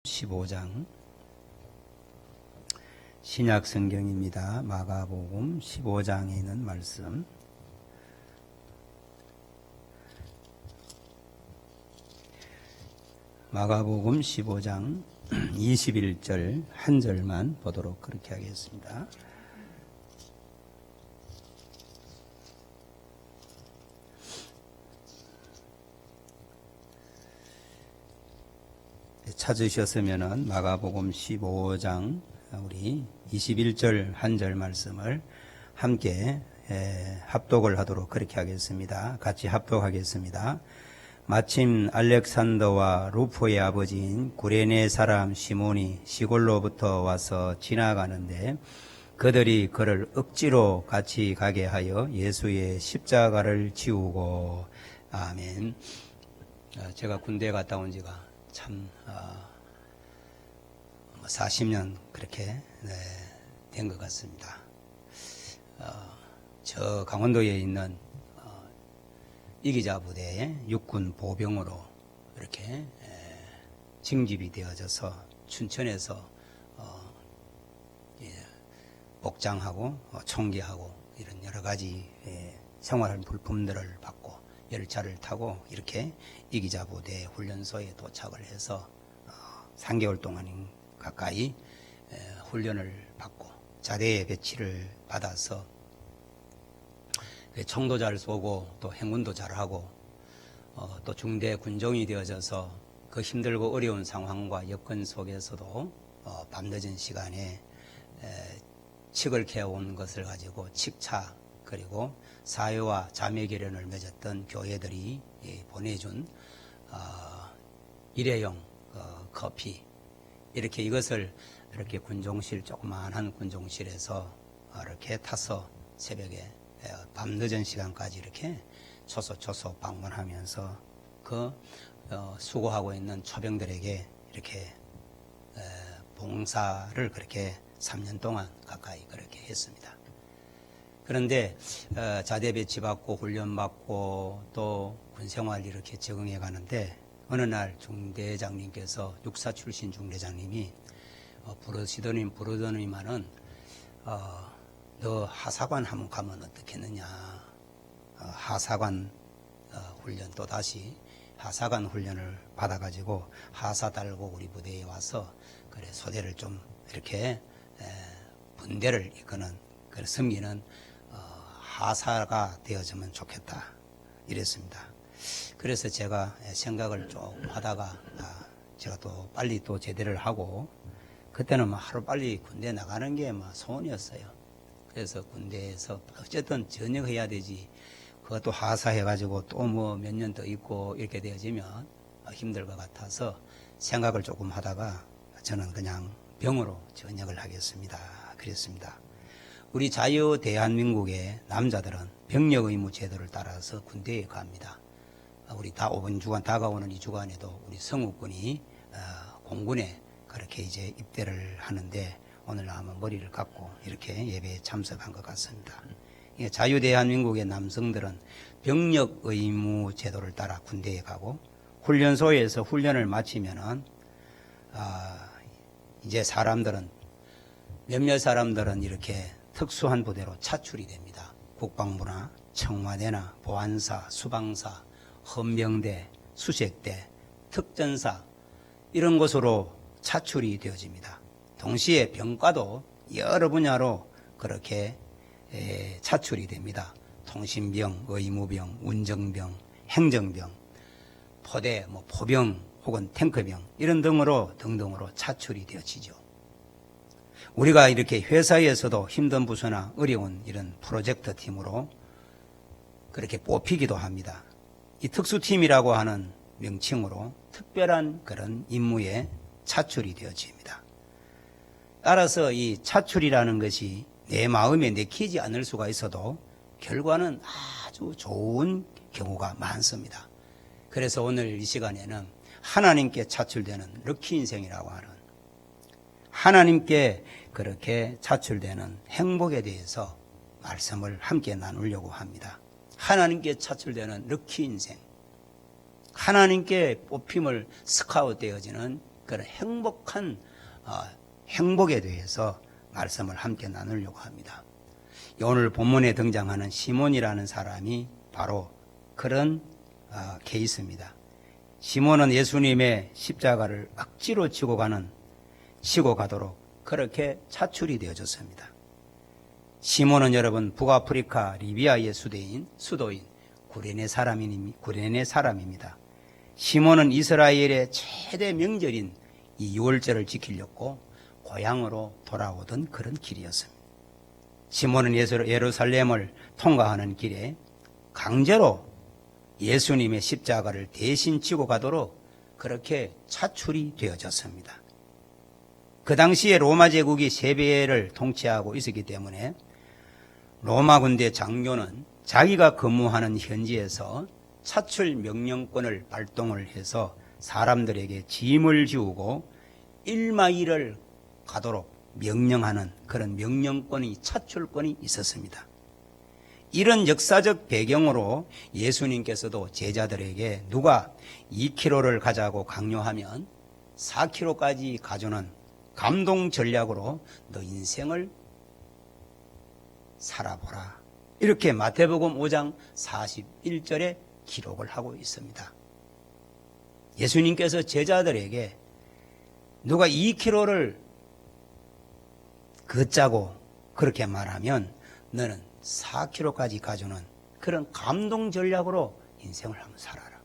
15장 신약 성경입니다. 마가복음 15장에 있는 말씀. 마가복음 15장 21절 한 절만 보도록 그렇게 하겠습니다. 찾으셨으면은 마가복음 15장 우리 21절 한 절 말씀을 함께 합독을 하도록 그렇게 하겠습니다. 같이 합독하겠습니다. 마침 알렉산더와 루포의 아버지인 구레네 사람 시몬이 시골로부터 와서 지나가는데 그들이 그를 억지로 같이 가게 하여 예수의 십자가를 지우고. 아멘. 제가 군대에 갔다 온 지가 참 40년 그렇게 된 것 같습니다. 저 강원도에 있는 이기자 부대의 육군 보병으로 이렇게 징집이 되어져서 춘천에서 복장하고 총기하고 이런 여러 가지 생활 물품들을 받고 열차를 타고 이렇게 이기자 부대 훈련소에 도착을 해서 3개월 동안 가까이 훈련을 받고 자대에 배치를 받아서 총도 잘 쏘고 또 행군도 잘하고 또 중대 군종이 되어져서 그 힘들고 어려운 상황과 여건 속에서도 밤늦은 시간에 칡을 캐온 것을 가지고 칡차 그리고 사회와 자매 결연을 맺었던 교회들이 보내준 일회용 커피 이렇게 이것을 이렇게 군종실 조그마한 군종실에서 이렇게 타서 새벽에 밤늦은 시간까지 이렇게 초소 방문하면서 그 수고하고 있는 초병들에게 이렇게 봉사를 그렇게 3년 동안 가까이 그렇게 했습니다. 그런데 자대 배치받고 훈련받고 또 군생활 이렇게 적응해 가는데 어느 날 중대장님께서 육사 출신 중대장님이 부르더니만은 너 하사관 한번 가면 어떻겠느냐. 하사관 훈련 또 다시 하사관 훈련을 받아가지고 하사 달고 우리 부대에 와서 그래 소대를 좀 이렇게 분대를 이끄는 그 섬기는 하사가 되어주면 좋겠다 이랬습니다. 그래서 제가 생각을 조금 하다가 제가 또 빨리 또 제대를 하고 그때는 하루 빨리 군대 나가는 게 소원이었어요. 그래서 군대에서 어쨌든 전역해야 되지 그것도 하사해가지고 또 몇 년 더 있고 이렇게 되어지면 힘들 것 같아서 생각을 조금 하다가 저는 그냥 병으로 전역을 하겠습니다. 그랬습니다. 우리 자유 대한민국의 남자들은 병력 의무 제도를 따라서 군대에 갑니다. 우리 이번 주간 다가오는 이 주간에도 우리 성우군이 공군에 그렇게 이제 입대를 하는데 오늘 아마 머리를 감고 이렇게 예배에 참석한 것 같습니다. 자유 대한민국의 남성들은 병력 의무 제도를 따라 군대에 가고 훈련소에서 훈련을 마치면은 이제 몇몇 사람들은 이렇게 특수한 부대로 차출이 됩니다. 국방부나 청와대나 보안사, 수방사, 헌병대, 수색대, 특전사 이런 곳으로 차출이 되어집니다. 동시에 병과도 여러 분야로 그렇게 차출이 됩니다. 통신병, 의무병, 운정병, 행정병, 포대, 포병 혹은 탱크병 이런 등등으로 차출이 되어지죠. 우리가 이렇게 회사에서도 힘든 부서나 어려운 이런 프로젝트 팀으로 그렇게 뽑히기도 합니다. 이 특수팀이라고 하는 명칭으로 특별한 그런 임무에 차출이 되어집니다. 따라서 이 차출이라는 것이 내 마음에 내키지 않을 수가 있어도 결과는 아주 좋은 경우가 많습니다. 그래서 오늘 이 시간에는 하나님께 차출되는 럭키 인생이라고 하는 하나님께 그렇게 차출되는 행복에 대해서 말씀을 함께 나누려고 합니다. 하나님께 차출되는 럭키 인생, 하나님께 뽑힘을 스카웃되어지는 그런 행복한 행복에 대해서 말씀을 함께 나누려고 합니다. 오늘 본문에 등장하는 시몬이라는 사람이 바로 그런 케이스입니다. 시몬은 예수님의 십자가를 억지로 지고 가도록 그렇게 차출이 되어졌습니다. 시몬은 여러분 북아프리카 리비아의 수도인 구레네 사람입니다. 시몬은 이스라엘의 최대 명절인 이 유월절을 지키려고 고향으로 돌아오던 그런 길이었습니다. 시몬은 예루살렘을 통과하는 길에 강제로 예수님의 십자가를 대신 지고 가도록 그렇게 차출이 되어졌습니다. 그 당시에 로마 제국이 세배를 통치하고 있었기 때문에 로마 군대 장교는 자기가 근무하는 현지에서 차출 명령권을 발동을 해서 사람들에게 짐을 지우고 1마일을 가도록 명령하는 그런 명령권이 차출권이 있었습니다. 이런 역사적 배경으로 예수님께서도 제자들에게 누가 2km를 가자고 강요하면 4km까지 가주는 감동 전략으로 너 인생을 살아보라. 이렇게 마태복음 5장 41절에 기록을 하고 있습니다. 예수님께서 제자들에게 누가 2km를 걷자고 그렇게 말하면 너는 4km까지 가주는 그런 감동 전략으로 인생을 한번 살아라.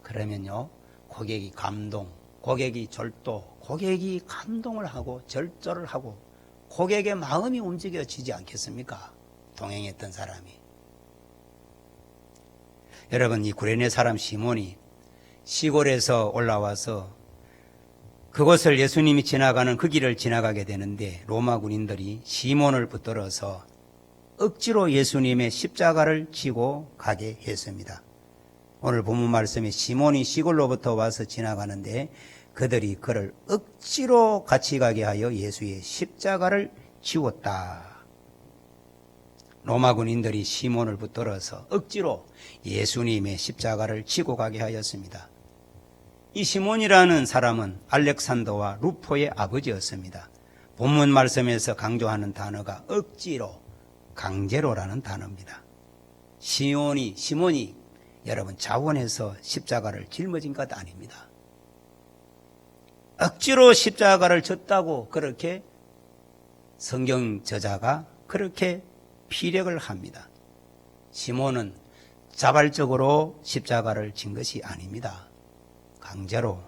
그러면요, 고객이 감동을 하고 절절을 하고 고객의 마음이 움직여지지 않겠습니까? 동행했던 사람이. 여러분, 이 구레네 사람 시몬이 시골에서 올라와서 그곳을 예수님이 지나가는 그 길을 지나가게 되는데 로마 군인들이 시몬을 붙들어서 억지로 예수님의 십자가를 지고 가게 했습니다. 오늘 본문 말씀에 시몬이 시골로부터 와서 지나가는데 그들이 그를 억지로 같이 가게 하여 예수의 십자가를 지웠다. 로마 군인들이 시몬을 붙들어서 억지로 예수님의 십자가를 지고 가게 하였습니다. 이 시몬이라는 사람은 알렉산더와 루포의 아버지였습니다. 본문 말씀에서 강조하는 단어가 억지로, 강제로라는 단어입니다. 시몬이 여러분 자원해서 십자가를 짊어진 것 아닙니다. 억지로 십자가를 졌다고 그렇게 성경 저자가 그렇게 피력을 합니다. 시몬은 자발적으로 십자가를 진 것이 아닙니다. 강제로,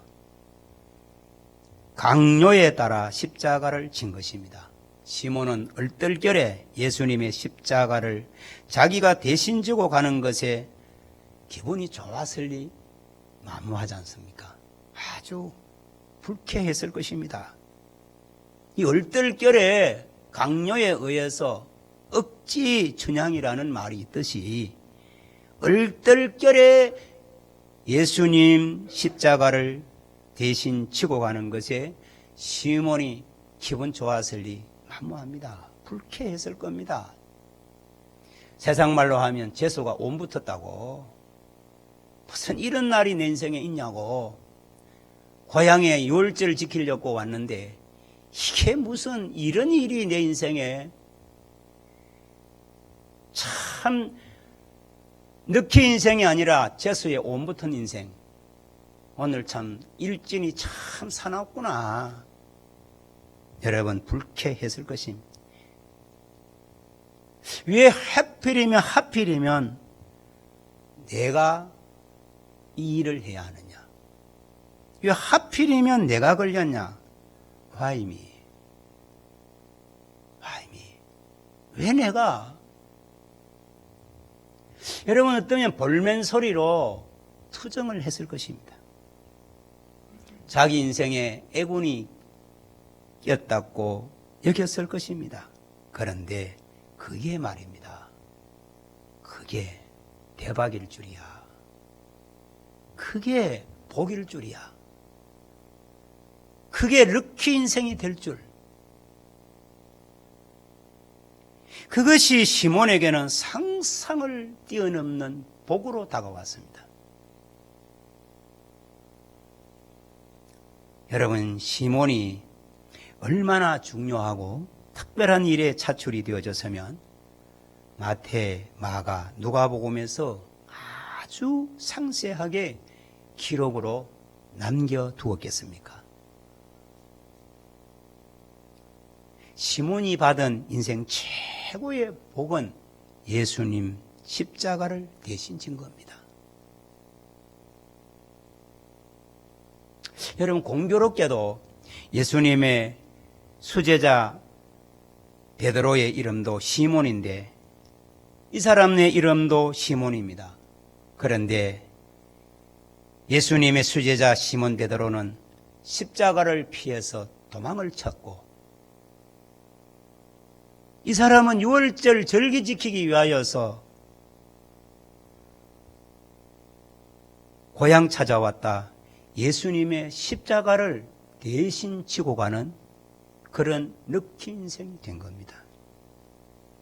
강요에 따라 십자가를 진 것입니다. 시몬은 얼떨결에 예수님의 십자가를 자기가 대신 지고 가는 것에 기분이 좋았을리 만무하지 않습니까? 아주 불쾌했을 것입니다. 이 얼떨결에 강요에 의해서 억지 춘향이라는 말이 있듯이 얼떨결에 예수님 십자가를 대신 지고 가는 것에 시몬이 기분 좋았을리 만무합니다. 불쾌했을 겁니다. 세상 말로 하면 재수가 온 붙었다고, 무슨 이런 날이 내 인생에 있냐고, 고향에 유월절을 지키려고 왔는데 이게 무슨 이런 일이 내 인생에, 참 느끼 인생이 아니라 재수에 온 붙은 인생. 오늘 참 일진이 참 사납구나. 여러분 불쾌했을 것입니다. 왜 하필이면 내가 이 일을 해야 하느냐? 왜 하필이면 내가 걸렸냐? Why me? 왜 내가? 여러분 어쩌면 볼멘 소리로 투정을 했을 것입니다. 자기 인생에 애군이 꼈다고 여겼을 것입니다. 그런데 그게 말입니다. 그게 대박일 줄이야. 그게 복일 줄이야. 그게 럭키 인생이 될 줄. 그것이 시몬에게는 상상을 뛰어넘는 복으로 다가왔습니다. 여러분, 시몬이 얼마나 중요하고 특별한 일에 차출이 되어졌으면 마태, 마가, 누가복음에서 아주 상세하게 기록으로 남겨두었겠습니까? 시몬이 받은 인생 최고의 복은 예수님 십자가를 대신 진 겁니다. 여러분, 공교롭게도 예수님의 수제자 베드로의 이름도 시몬인데 이 사람의 이름도 시몬입니다. 그런데 예수님의 수제자 시몬 베드로는 십자가를 피해서 도망을 쳤고, 이 사람은 유월절 절기 지키기 위하여서 고향 찾아왔다 예수님의 십자가를 대신 지고 가는 그런 럭키 인생이 된 겁니다.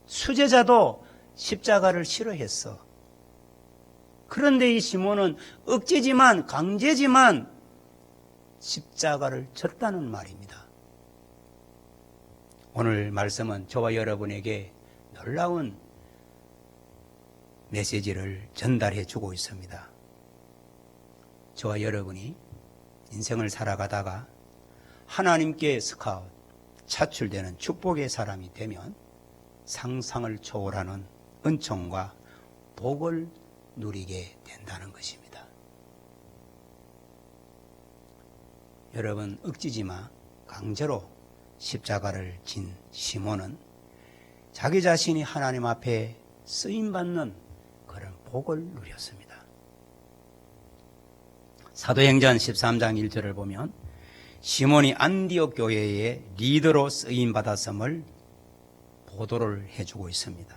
수제자도 십자가를 싫어했어. 그런데 이 시몬은 억지지만 강제지만 십자가를 졌다는 말입니다. 오늘 말씀은 저와 여러분에게 놀라운 메시지를 전달해 주고 있습니다. 저와 여러분이 인생을 살아가다가 하나님께 스카웃, 차출되는 축복의 사람이 되면 상상을 초월하는 은총과 복을 누리게 된다는 것입니다. 여러분, 억지지마 강제로 십자가를 진 시몬은 자기 자신이 하나님 앞에 쓰임받는 그런 복을 누렸습니다. 사도행전 13장 1절을 보면 시몬이 안디옥 교회의 리더로 쓰임받았음을 보도를 해주고 있습니다.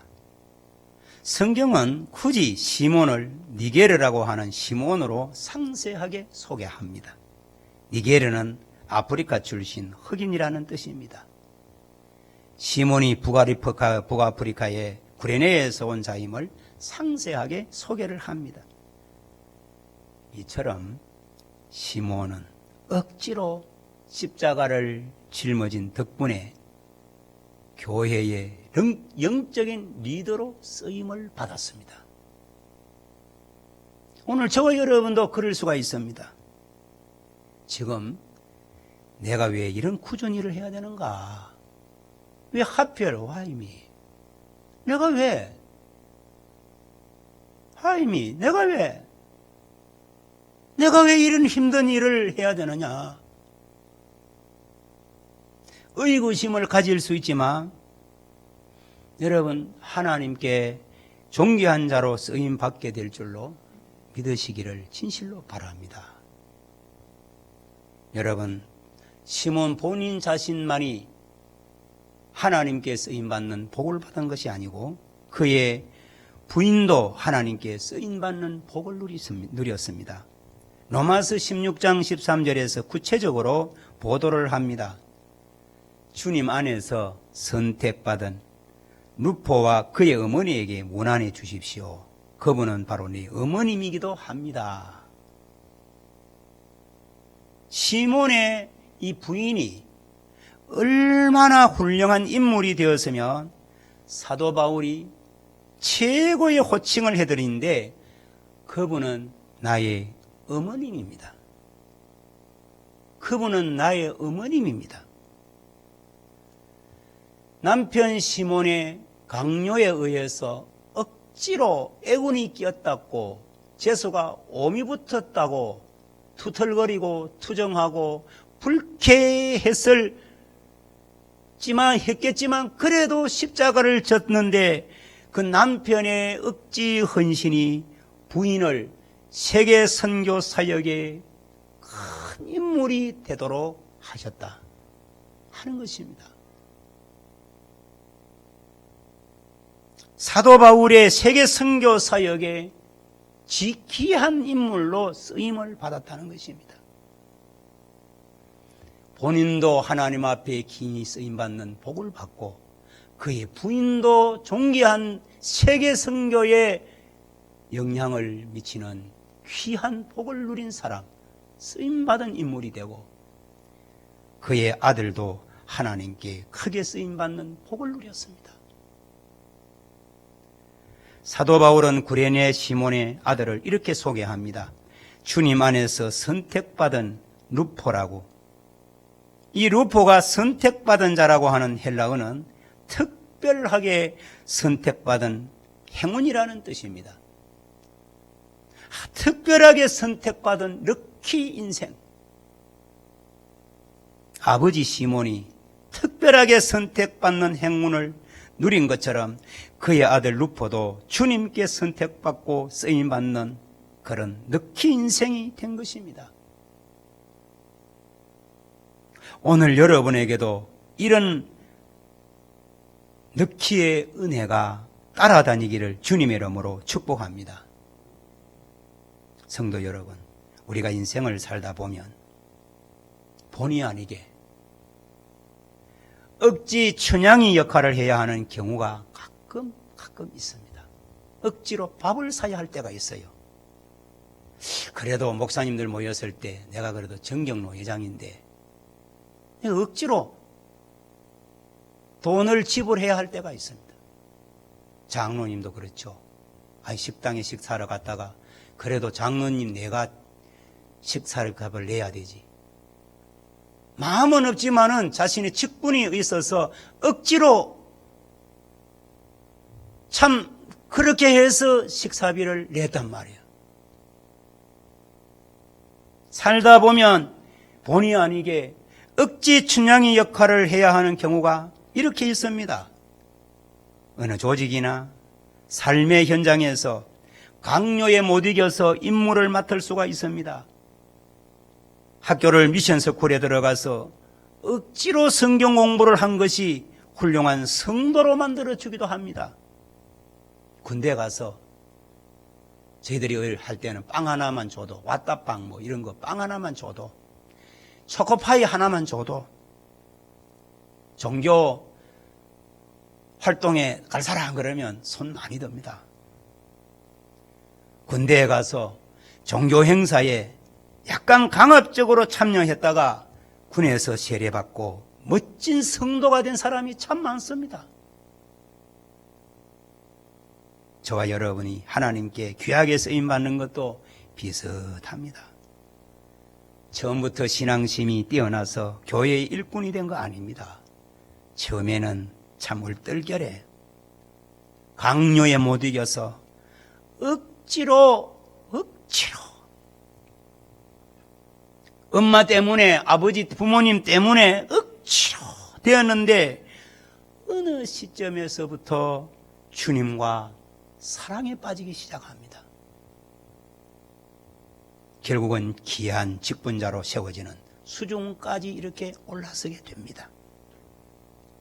성경은 굳이 시몬을 니게르라고 하는 시몬으로 상세하게 소개합니다. 니게르는 아프리카 출신 흑인이라는 뜻입니다. 시몬이 북아프리카의 구레네에서 온 자임을 상세하게 소개를 합니다. 이처럼 시몬은 억지로 십자가를 짊어진 덕분에 교회의 영적인 리더로 쓰임을 받았습니다. 오늘 저와 여러분도 그럴 수가 있습니다. 지금 내가 왜 이런 꾸준히 일을 해야 되는가? 왜 하필 와이미? 내가 왜? 와이미, 내가 왜 이런 힘든 일을 해야 되느냐? 의구심을 가질 수 있지만 여러분, 하나님께 존귀한 자로 쓰임 받게 될 줄로 믿으시기를 진실로 바랍니다. 여러분, 시몬 본인 자신만이 하나님께 쓰임받는 복을 받은 것이 아니고 그의 부인도 하나님께 쓰임받는 복을 누렸습니다. 로마서 16장 13절에서 구체적으로 보도를 합니다. 주님 안에서 선택받은 루포와 그의 어머니에게 문안해 주십시오. 그분은 바로 네 어머님이기도 합니다. 시몬의 이 부인이 얼마나 훌륭한 인물이 되었으면 사도 바울이 최고의 호칭을 해드리는데 그분은 나의 어머님입니다. 그분은 나의 어머님입니다. 남편 시몬의 강요에 의해서 억지로 애군이 끼었다고 재수가 오미 붙었다고 투덜거리고 투정하고 불쾌했겠지만 그래도 십자가를 졌는데 그 남편의 억지 헌신이 부인을 세계 선교 사역의 큰 인물이 되도록 하셨다 하는 것입니다. 사도 바울의 세계 선교 사역에 지귀한 인물로 쓰임을 받았다는 것입니다. 본인도 하나님 앞에 긴히 쓰임받는 복을 받고 그의 부인도 존귀한 세계 선교에 영향을 미치는 귀한 복을 누린 사람, 쓰임받은 인물이 되고 그의 아들도 하나님께 크게 쓰임받는 복을 누렸습니다. 사도 바울은 구레네 시몬의 아들을 이렇게 소개합니다. 주님 안에서 선택받은 루포라고. 이 루포가 선택받은 자라고 하는 헬라어는 특별하게 선택받은 행운이라는 뜻입니다. 특별하게 선택받은 럭키 인생. 아버지 시몬이 특별하게 선택받는 행운을 누린 것처럼 그의 아들 루포도 주님께 선택받고 쓰임받는 그런 럭키 인생이 된 것입니다. 오늘 여러분에게도 이런 럭키의 은혜가 따라다니기를 주님의 이름으로 축복합니다. 성도 여러분, 우리가 인생을 살다 보면 본의 아니게 억지 춘향이 역할을 해야 하는 경우가 가끔 있습니다. 억지로 밥을 사야 할 때가 있어요. 그래도 목사님들 모였을 때 내가 그래도 정경로 회장인데 억지로 돈을 지불해야 할 때가 있습니다. 장로님도 그렇죠. 식당에 식사하러 갔다가 그래도 장로님 내가 식사를 값을 내야 되지. 마음은 없지만은 자신의 직분이 있어서 억지로 참 그렇게 해서 식사비를 냈단 말이에요. 살다 보면 본의 아니게 억지 춘향이 역할을 해야 하는 경우가 이렇게 있습니다. 어느 조직이나 삶의 현장에서 강요에 못 이겨서 임무를 맡을 수가 있습니다. 학교를 미션스쿨에 들어가서 억지로 성경 공부를 한 것이 훌륭한 성도로 만들어주기도 합니다. 군대 가서 저희들이 할 때는 빵 하나만 줘도, 왓다빵 뭐 이런 거 빵 하나만 줘도, 초코파이 하나만 줘도 종교 활동에 갈사라 그러면 손 많이 듭니다. 군대에 가서 종교 행사에 약간 강압적으로 참여했다가 군에서 세례받고 멋진 성도가 된 사람이 참 많습니다. 저와 여러분이 하나님께 귀하게 쓰임받는 것도 비슷합니다. 처음부터 신앙심이 뛰어나서 교회의 일꾼이 된 거 아닙니다. 처음에는 참 얼떨결에 강요에 못 이겨서 억지로 엄마 때문에 아버지 부모님 때문에 억지로 되었는데 어느 시점에서부터 주님과 사랑에 빠지기 시작합니다. 결국은 귀한 직분자로 세워지는 수중까지 이렇게 올라서게 됩니다.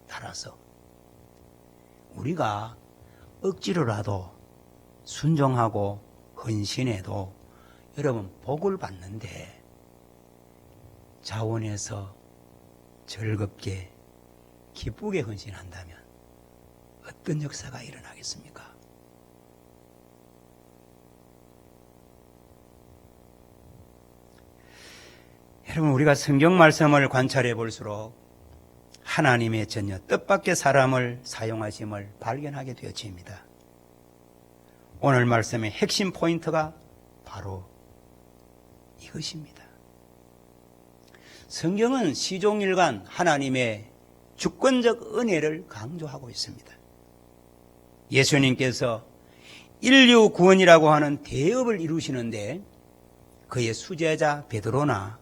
따라서 우리가 억지로라도 순종하고 헌신해도 여러분 복을 받는데 자원해서 즐겁게 기쁘게 헌신한다면 어떤 역사가 일어나겠습니까? 여러분, 우리가 성경 말씀을 관찰해 볼수록 하나님의 전혀 뜻밖의 사람을 사용하심을 발견하게 되어집니다. 오늘 말씀의 핵심 포인트가 바로 이것입니다. 성경은 시종일관 하나님의 주권적 은혜를 강조하고 있습니다. 예수님께서 인류 구원이라고 하는 대업을 이루시는데 그의 수제자 베드로나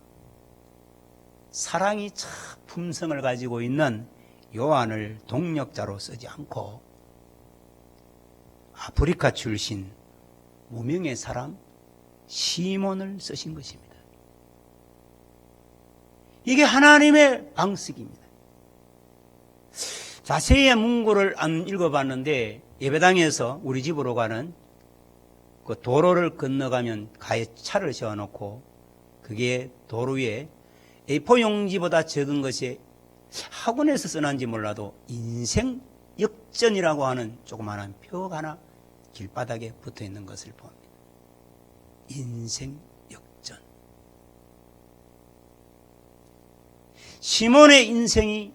사랑이 참 품성을 가지고 있는 요한을 동력자로 쓰지 않고 아프리카 출신 무명의 사람 시몬을 쓰신 것입니다. 이게 하나님의 방식입니다. 자세히 문구를 안 읽어봤는데 예배당에서 우리 집으로 가는 그 도로를 건너가면 가에 차를 세워놓고 그게 도로 위에 A4 용지보다 적은 것이 학원에서 써놨는지 몰라도 인생 역전이라고 하는 조그마한 표가 하나 길바닥에 붙어 있는 것을 봅니다. 인생 역전. 시몬의 인생이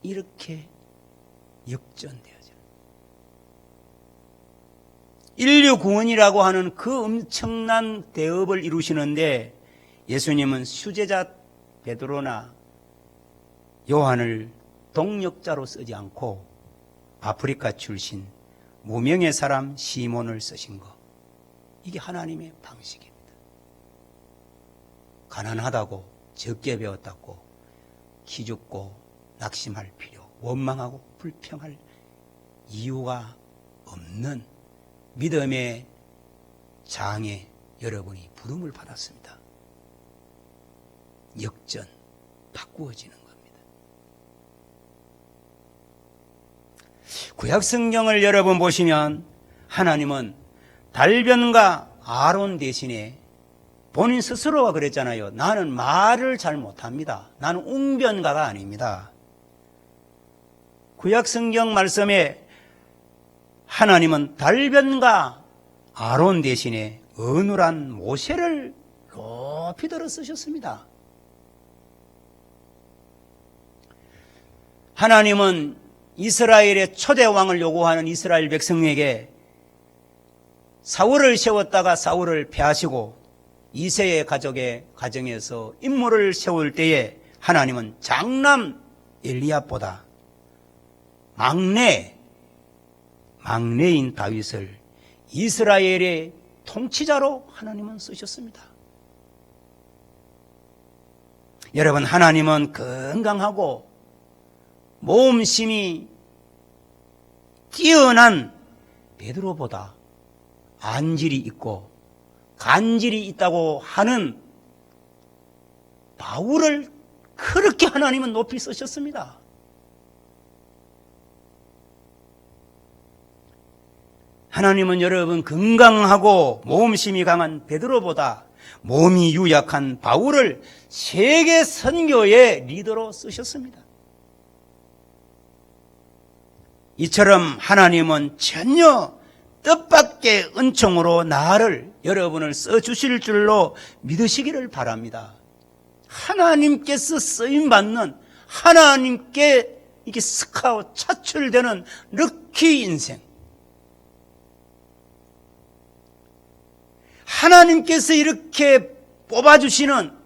이렇게 역전되어져. 인류 구원이라고 하는 그 엄청난 대업을 이루시는데 예수님은 수제자 베드로나 요한을 동역자로 쓰지 않고 아프리카 출신 무명의 사람 시몬을 쓰신 것, 이게 하나님의 방식입니다. 가난하다고 적게 배웠다고 기죽고 낙심할 필요, 원망하고 불평할 이유가 없는 믿음의 장에 여러분이 부름을 받았습니다. 역전, 바꾸어지는 겁니다. 구약 성경을 여러분 보시면 하나님은 달변과 아론 대신에 본인 스스로가 그랬잖아요. 나는 말을 잘 못합니다. 나는 웅변가가 아닙니다. 구약 성경 말씀에 하나님은 달변과 아론 대신에 어눌한 모세를 높이 들어 쓰셨습니다. 하나님은 이스라엘의 초대 왕을 요구하는 이스라엘 백성에게 사울을 세웠다가 사울을 패하시고 이새의 가족의 가정에서 인물을 세울 때에 하나님은 장남 엘리압보다 막내인 다윗을 이스라엘의 통치자로 하나님은 쓰셨습니다. 여러분, 하나님은 건강하고 모험심이 뛰어난 베드로보다 안질이 있고 간질이 있다고 하는 바울을 그렇게 하나님은 높이 쓰셨습니다. 하나님은 여러분 건강하고 모험심이 강한 베드로보다 몸이 유약한 바울을 세계 선교의 리더로 쓰셨습니다. 이처럼 하나님은 전혀 뜻밖의 은총으로 나를, 여러분을 써주실 줄로 믿으시기를 바랍니다. 하나님께서 쓰임받는, 하나님께 이게 스카웃, 차출되는 럭키 인생. 하나님께서 이렇게 뽑아주시는,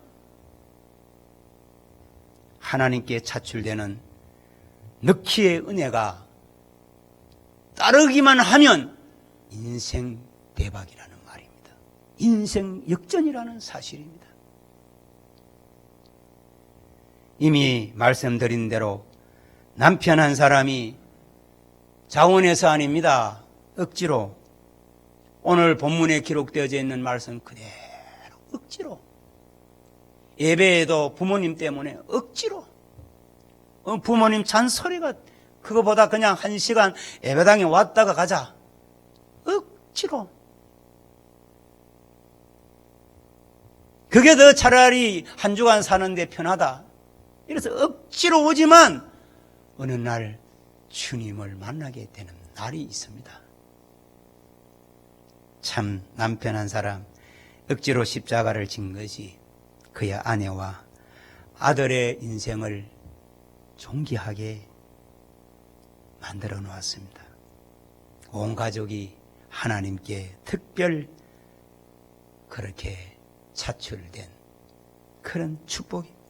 하나님께 차출되는 럭키의 은혜가 따르기만 하면 인생 대박이라는 말입니다. 인생 역전이라는 사실입니다. 이미 말씀드린 대로 남편 한 사람이 자원해서 아닙니다. 억지로, 오늘 본문에 기록되어져 있는 말씀 그대로 억지로, 예배에도 부모님 때문에 억지로, 부모님 잔소리가 그거보다 그냥 1시간 예배당에 왔다가 가자, 억지로. 그게 더 차라리 한 주간 사는데 편하다. 이래서 억지로 오지만 어느 날 주님을 만나게 되는 날이 있습니다. 참, 남편 한 사람 억지로 십자가를 진 것이 그의 아내와 아들의 인생을 존귀하게 만들어 놓았습니다. 온 가족이 하나님께 특별 그렇게 차출된 그런 축복입니다.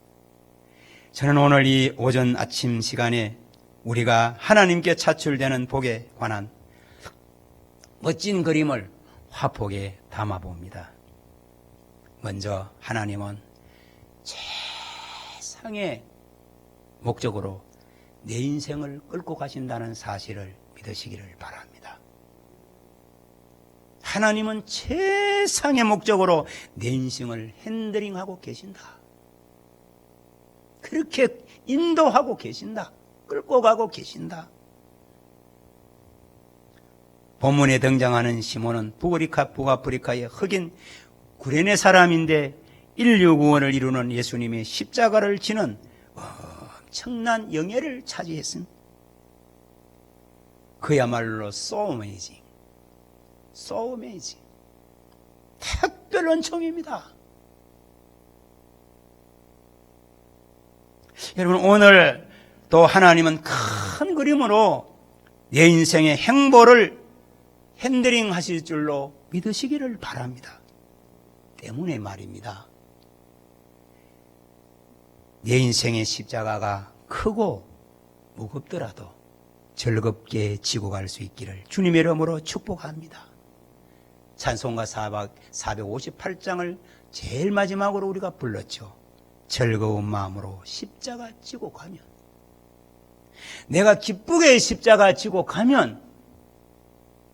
저는 오늘 이 오전 아침 시간에 우리가 하나님께 차출되는 복에 관한 멋진 그림을 화폭에 담아봅니다. 먼저 하나님은 최상의 목적으로 내 인생을 끌고 가신다는 사실을 믿으시기를 바랍니다. 하나님은 최상의 목적으로 내 인생을 핸들링하고 계신다. 그렇게 인도하고 계신다. 끌고 가고 계신다. 본문에 등장하는 시몬은 북아프리카의 흑인 구레네 사람인데 인류 구원을 이루는 예수님의 십자가를 지는 엄청난 영예를 차지했습니다. 그야말로 so amazing, so amazing. 특별 은총입니다. 여러분, 오늘 또 하나님은 큰 그림으로 내 인생의 행보를 핸들링 하실 줄로 믿으시기를 바랍니다. 때문에 말입니다. 내 인생의 십자가가 크고 무겁더라도 즐겁게 지고 갈 수 있기를 주님의 이름으로 축복합니다. 찬송가 458장을 제일 마지막으로 우리가 불렀죠. 즐거운 마음으로 십자가 지고 가면, 내가 기쁘게 십자가 지고 가면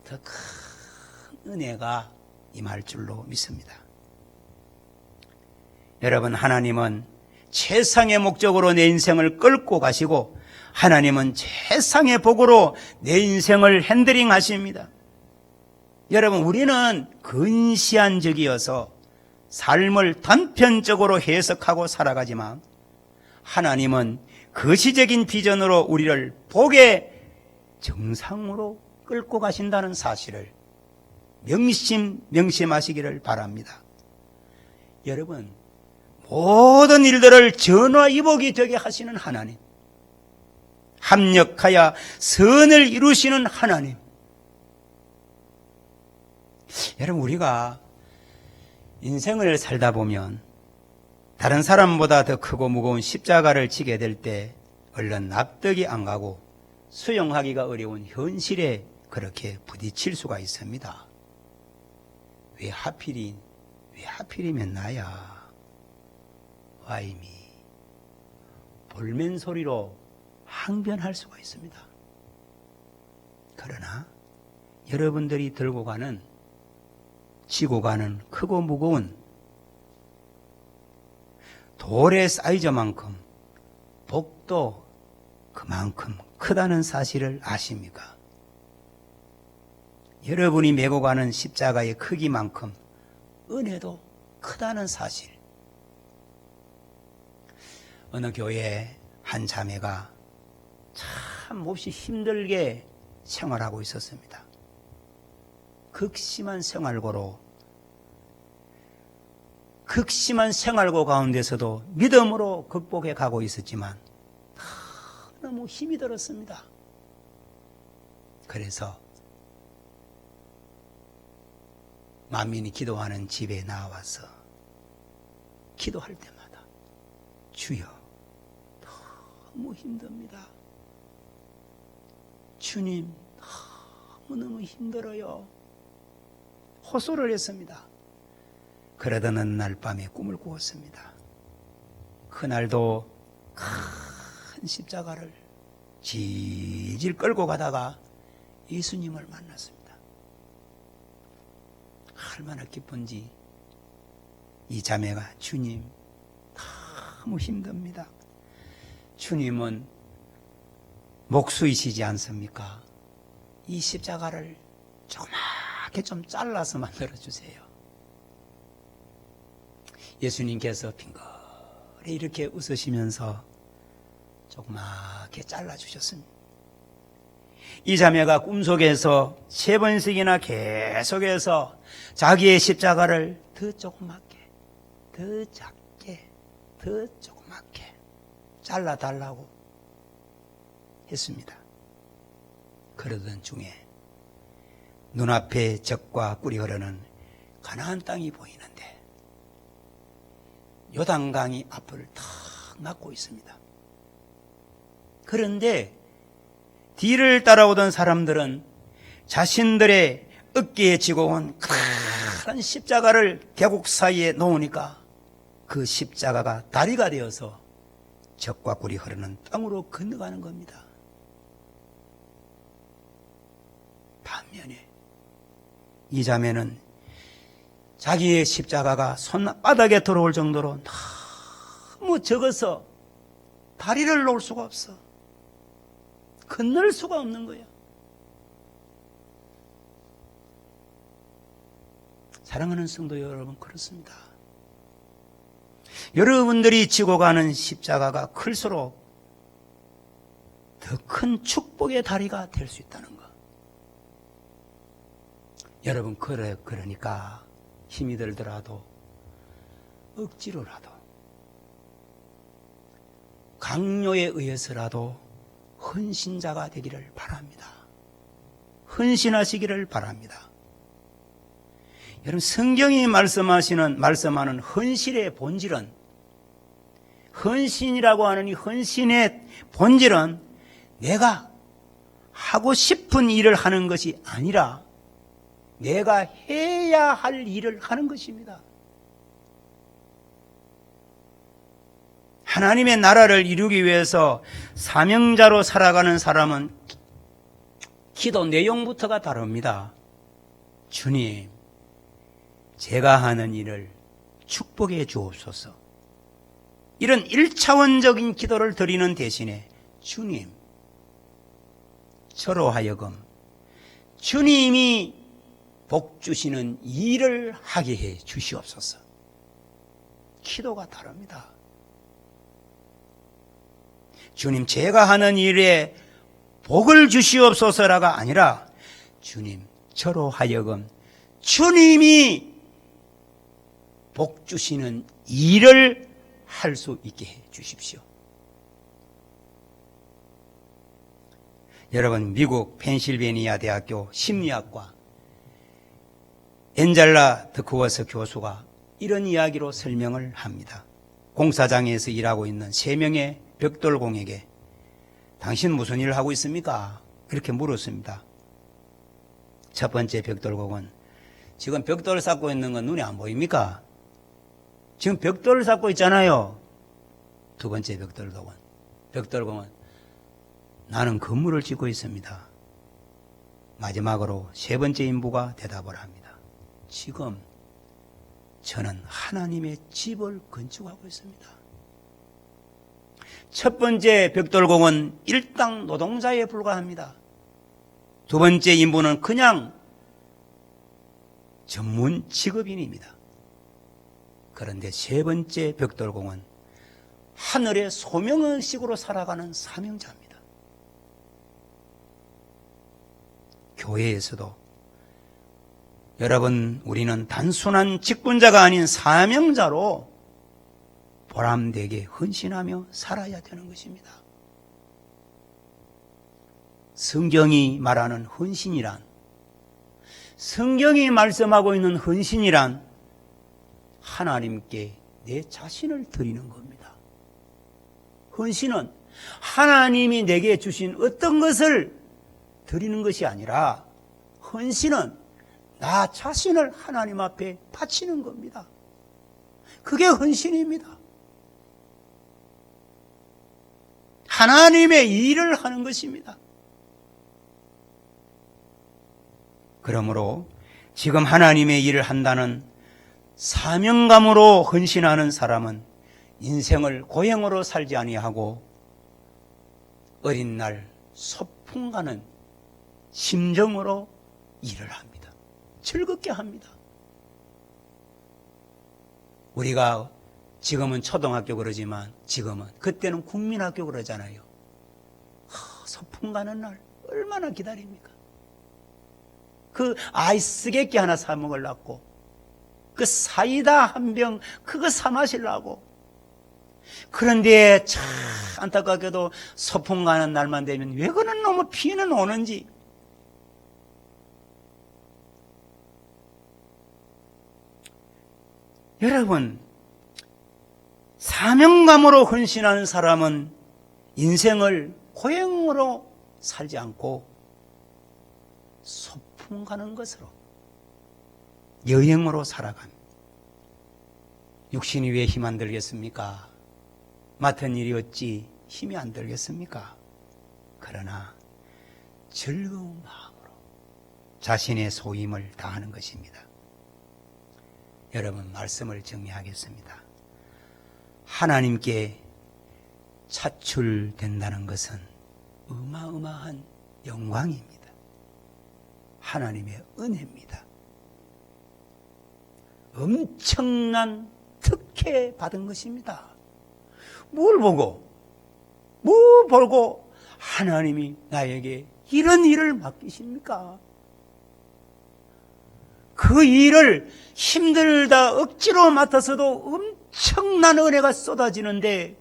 더 큰 은혜가 임할 줄로 믿습니다. 여러분, 하나님은 최상의 목적으로 내 인생을 끌고 가시고 하나님은 최상의 복으로 내 인생을 핸들링 하십니다. 여러분, 우리는 근시한 적이어서 삶을 단편적으로 해석하고 살아가지만 하나님은 거시적인 비전으로 우리를 복의 정상으로 끌고 가신다는 사실을 명심하시기를 바랍니다. 여러분, 모든 일들을 전화위복이 되게 하시는 하나님, 합력하여 선을 이루시는 하나님. 여러분, 우리가 인생을 살다 보면 다른 사람보다 더 크고 무거운 십자가를 지게 될 때 얼른 납득이 안 가고 수용하기가 어려운 현실에 그렇게 부딪힐 수가 있습니다. 왜 하필이면 나야? 와이미 볼멘 소리로 항변할 수가 있습니다. 그러나 여러분들이 들고 가는, 지고 가는 크고 무거운 돌의 사이즈만큼 복도 그만큼 크다는 사실을 아십니까? 여러분이 메고 가는 십자가의 크기만큼 은혜도 크다는 사실. 어느 교회에 한 자매가 참 몹시 힘들게 생활하고 있었습니다. 극심한 생활고 가운데서도 믿음으로 극복해 가고 있었지만 너무 힘이 들었습니다. 그래서 만민이 기도하는 집에 나와서 기도할 때마다 주여, 너무 힘듭니다. 주님, 너무너무 힘들어요. 호소를 했습니다. 그러던 어느 날 밤에 꿈을 꾸었습니다. 그날도 큰 십자가를 질질 끌고 가다가 예수님을 만났습니다. 얼마나 기쁜지 이 자매가, 주님, 너무 힘듭니다. 주님은 목수이시지 않습니까? 이 십자가를 조그맣게 좀 잘라서 만들어주세요. 예수님께서 빙그레 이렇게 웃으시면서 조그맣게 잘라주셨습니다. 이 자매가 꿈속에서 3번씩이나 계속해서 자기의 십자가를 더 조그맣게, 더 작게, 더 조그맣게 잘라달라고 했습니다. 그러던 중에 눈앞에 젖과 꿀이 흐르는 가나안 땅이 보이는데 요단강이 앞을 탁 막고 있습니다. 그런데 뒤를 따라오던 사람들은 자신들의 어깨에 지고 온 큰 십자가를 계곡 사이에 놓으니까 그 십자가가 다리가 되어서 젖과 꿀이 흐르는 땅으로 건너가는 겁니다. 반면에 이 자매는 자기의 십자가가 손바닥에 들어올 정도로 너무 적어서 다리를 놓을 수가 없어. 건널 수가 없는 거예요. 사랑하는 성도 여러분, 그렇습니다. 여러분들이 지고 가는 십자가가 클수록 더 큰 축복의 다리가 될 수 있다는 것. 여러분, 그러니까 힘이 들더라도 억지로라도 강요에 의해서라도 헌신자가 되기를 바랍니다. 헌신하시기를 바랍니다. 여러분, 성경이 말씀하는 헌신의 본질은, 헌신이라고 하는 이 헌신의 본질은 내가 하고 싶은 일을 하는 것이 아니라 내가 해야 할 일을 하는 것입니다. 하나님의 나라를 이루기 위해서 사명자로 살아가는 사람은 기도 내용부터가 다릅니다. 주님, 제가 하는 일을 축복해 주옵소서. 이런 1차원적인 기도를 드리는 대신에 주님, 저로 하여금 주님이 복 주시는 일을 하게 해 주시옵소서. 기도가 다릅니다. 주님, 제가 하는 일에 복을 주시옵소서라가 아니라 주님, 저로 하여금 주님이 복 주시는 일을 할 수 있게 해 주십시오. 여러분, 미국 펜실베니아 대학교 심리학과 엔젤라 드크워스 교수가 이런 이야기로 설명을 합니다. 공사장에서 일하고 있는 3명의 벽돌공에게 당신 무슨 일을 하고 있습니까? 이렇게 물었습니다. 첫 번째 벽돌공은 지금 벽돌을 쌓고 있는 건 눈에 안 보입니까? 지금 벽돌을 쌓고 있잖아요. 두 번째 벽돌공은 나는 건물을 짓고 있습니다. 마지막으로 세 번째 인부가 대답을 합니다. 지금 저는 하나님의 집을 건축하고 있습니다. 첫 번째 벽돌공은 일당 노동자에 불과합니다. 두 번째 인부는 그냥 전문 직업인입니다. 그런데 세 번째 벽돌공은 하늘의 소명의식으로 살아가는 사명자입니다. 교회에서도 여러분, 우리는 단순한 직분자가 아닌 사명자로 보람되게 헌신하며 살아야 되는 것입니다. 성경이 말하는 헌신이란, 성경이 말씀하고 있는 헌신이란 하나님께 내 자신을 드리는 겁니다. 헌신은 하나님이 내게 주신 어떤 것을 드리는 것이 아니라 헌신은 나 자신을 하나님 앞에 바치는 겁니다. 그게 헌신입니다. 하나님의 일을 하는 것입니다. 그러므로 지금 하나님의 일을 한다는 사명감으로 헌신하는 사람은 인생을 고행으로 살지 아니하고 어린 날 소풍 가는 심정으로 일을 합니다. 즐겁게 합니다. 우리가 지금은 초등학교 그러지만 그때는 국민학교 그러잖아요. 소풍 가는 날 얼마나 기다립니까? 그 아이스 객기 하나 사 먹으려고, 그 사이다 한 병 그거 사 마시려고. 그런데 참 안타깝게도 소풍 가는 날만 되면 왜 그런 놈의 피는 오는지. 여러분, 사명감으로 헌신하는 사람은 인생을 고행으로 살지 않고 소풍 가는 것으로, 여행으로 살아갑니다. 육신이 왜 힘 안 들겠습니까? 맡은 일이 어찌 힘이 안 들겠습니까? 그러나 즐거운 마음으로 자신의 소임을 다하는 것입니다. 여러분, 말씀을 정리하겠습니다. 하나님께 차출된다는 것은 어마어마한 영광입니다. 하나님의 은혜입니다. 엄청난 특혜 받은 것입니다. 뭘 보고 하나님이 나에게 이런 일을 맡기십니까? 그 일을 힘들다 억지로 맡아서도 엄청난 은혜가 쏟아지는데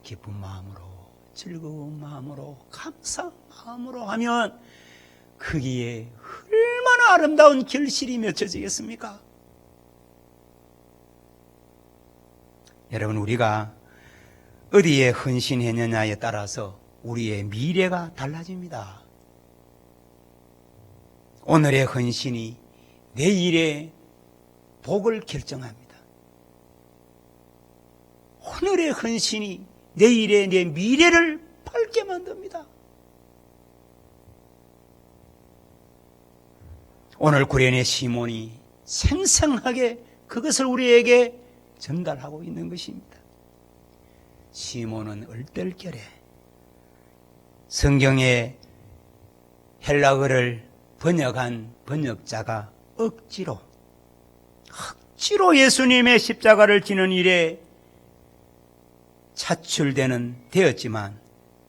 기쁜 마음으로, 즐거운 마음으로, 감사한 마음으로 하면 거기에 얼마나 아름다운 결실이 맺혀지겠습니까? 여러분, 우리가 어디에 헌신했느냐에 따라서 우리의 미래가 달라집니다. 오늘의 헌신이 내일의 복을 결정합니다. 오늘의 헌신이 내일의 내 미래를 밝게 만듭니다. 오늘 구련의 시몬이 생생하게 그것을 우리에게 전달하고 있는 것입니다. 시몬은 얼떨결에 성경의 헬라어를 번역한 번역자가 억지로 예수님의 십자가를 지는 일에 되었지만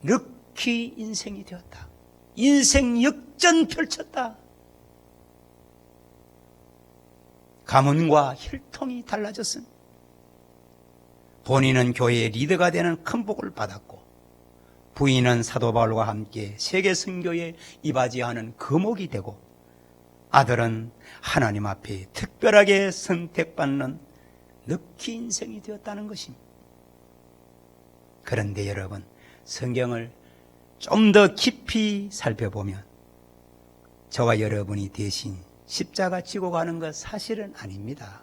럭키 인생이 되었다. 인생 역전 펼쳤다. 가문과 혈통이 달라졌습니다. 본인은 교회의 리더가 되는 큰 복을 받았고 부인은 사도 바울과 함께 세계 선교에 이바지하는 거목이 되고 아들은 하나님 앞에 특별하게 선택받는 럭키 인생이 되었다는 것입니다. 그런데 여러분, 성경을 좀 더 깊이 살펴보면 저와 여러분이 대신 십자가 지고 가는 것 사실은 아닙니다.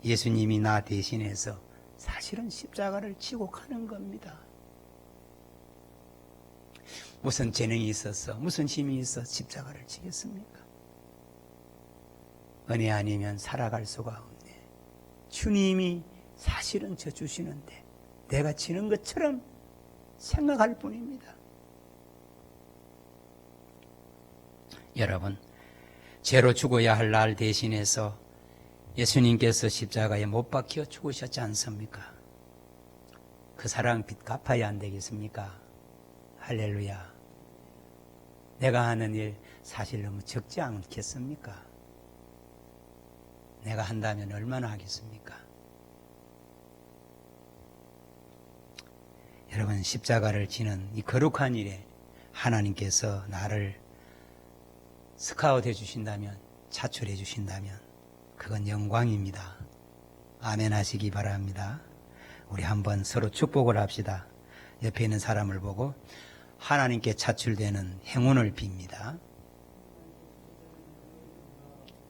예수님이 나 대신해서 사실은 십자가를 지고 가는 겁니다. 무슨 재능이 있어서, 무슨 힘이 있어 십자가를 지겠습니까? 은혜 아니면 살아갈 수가 없네. 주님이 사실은 저 주시는데 내가 지는 것처럼 생각할 뿐입니다. 여러분, 죄로 죽어야 할 날 대신해서 예수님께서 십자가에 못 박혀 죽으셨지 않습니까? 그 사랑 빚 갚아야 안 되겠습니까? 할렐루야. 내가 하는 일 사실 너무 적지 않겠습니까? 내가 한다면 얼마나 하겠습니까? 여러분, 십자가를 지는 이 거룩한 일에 하나님께서 나를 스카웃해 주신다면, 차출해 주신다면 그건 영광입니다. 아멘 하시기 바랍니다. 우리 한번 서로 축복을 합시다. 옆에 있는 사람을 보고 하나님께 차출되는 행운을 빕니다.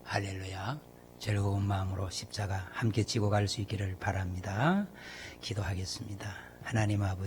할렐루야. 즐거운 마음으로 십자가 함께 지고 갈 수 있기를 바랍니다. 기도하겠습니다. 하나님 아버지,